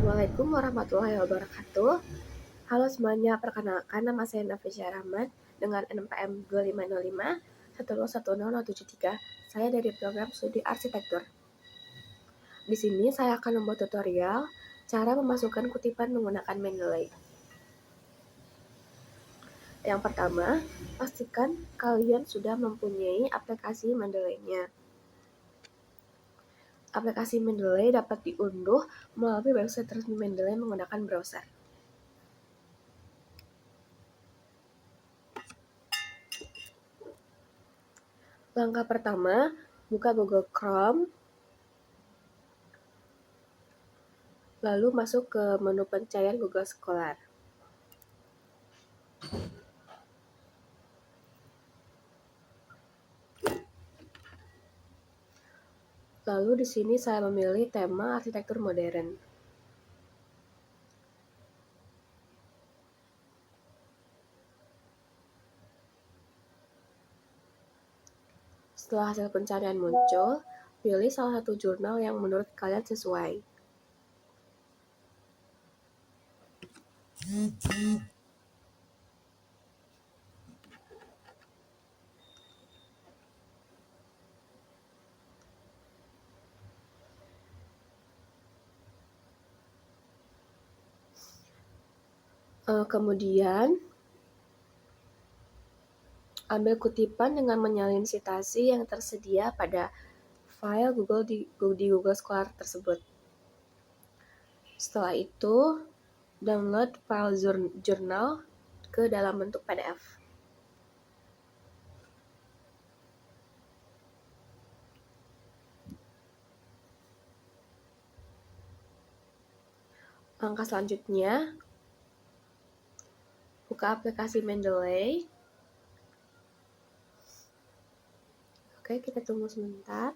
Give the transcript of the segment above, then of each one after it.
Assalamualaikum warahmatullahi wabarakatuh. Halo semuanya, perkenalkan nama saya Nafisya Rahman dengan NPM 2505 1010073. Saya dari program studi arsitektur. Di sini saya akan membuat tutorial cara memasukkan kutipan menggunakan Mendeley. Yang pertama, pastikan kalian sudah mempunyai aplikasi Mendeley-nya. Aplikasi Mendeley dapat diunduh melalui website resmi Mendeley menggunakan browser. Langkah pertama, buka Google Chrome, lalu masuk ke menu pencarian Google Scholar. Lalu di sini saya memilih tema arsitektur modern. Setelah hasil pencarian muncul, pilih salah satu jurnal yang menurut kalian sesuai. Kemudian, ambil kutipan dengan menyalin sitasi yang tersedia pada file di Google Scholar tersebut. Setelah itu, download file jurnal ke dalam bentuk PDF. Langkah selanjutnya, buka aplikasi Mendeley. Oke, kita tunggu sebentar.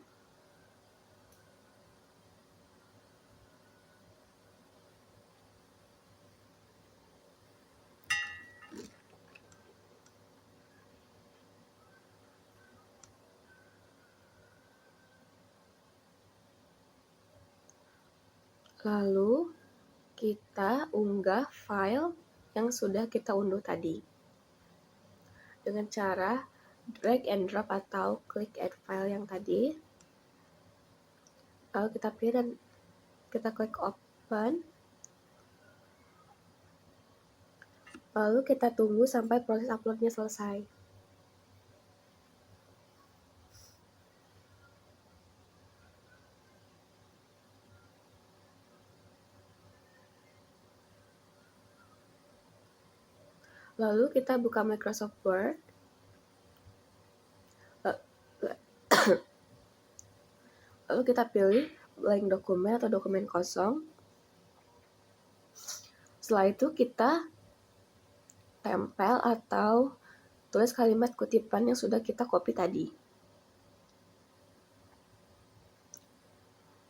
Lalu kita unggah file yang sudah kita unduh tadi dengan cara drag and drop atau klik add file yang tadi. Lalu kita pilih dan kita klik open. Lalu kita tunggu sampai proses uploadnya selesai. Lalu kita buka Microsoft Word. Lalu kita pilih blank dokumen atau dokumen kosong. Setelah itu kita tempel atau tulis kalimat kutipan yang sudah kita copy tadi.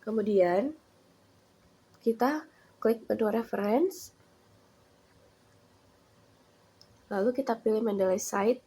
Kemudian kita klik menu reference. Lalu kita pilih Mendeley Site.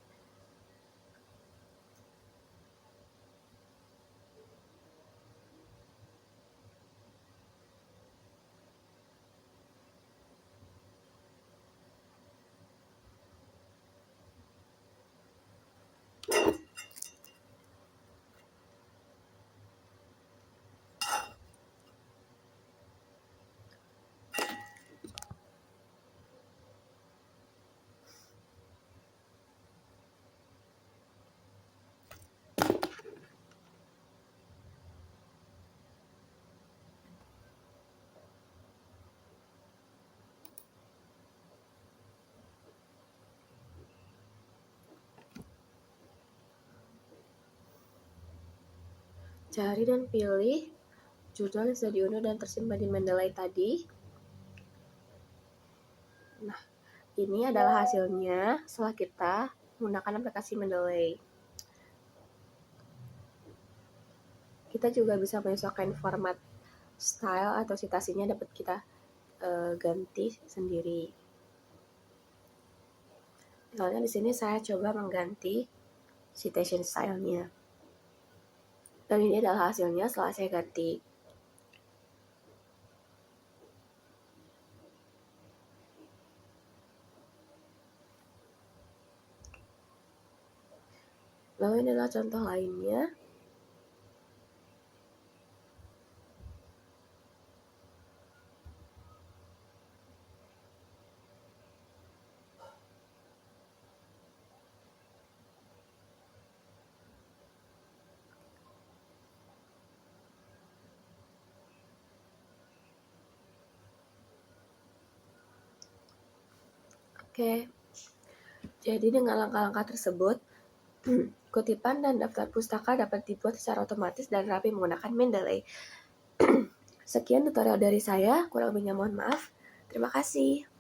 Cari dan pilih jurnal yang sudah diunduh dan tersimpan di Mendeley tadi. Nah, ini adalah hasilnya setelah kita menggunakan aplikasi Mendeley. Kita juga bisa menyesuaikan format style atau citasinya dapat kita ganti sendiri. Misalnya di sini saya coba mengganti citation style-nya. Dan ini adalah hasilnya setelah saya ganti. Lalu ini adalah contoh lainnya. Oke, jadi dengan langkah-langkah tersebut, kutipan dan daftar pustaka dapat dibuat secara otomatis dan rapi menggunakan Mendeley. Sekian tutorial dari saya, kurang lebihnya mohon maaf. Terima kasih.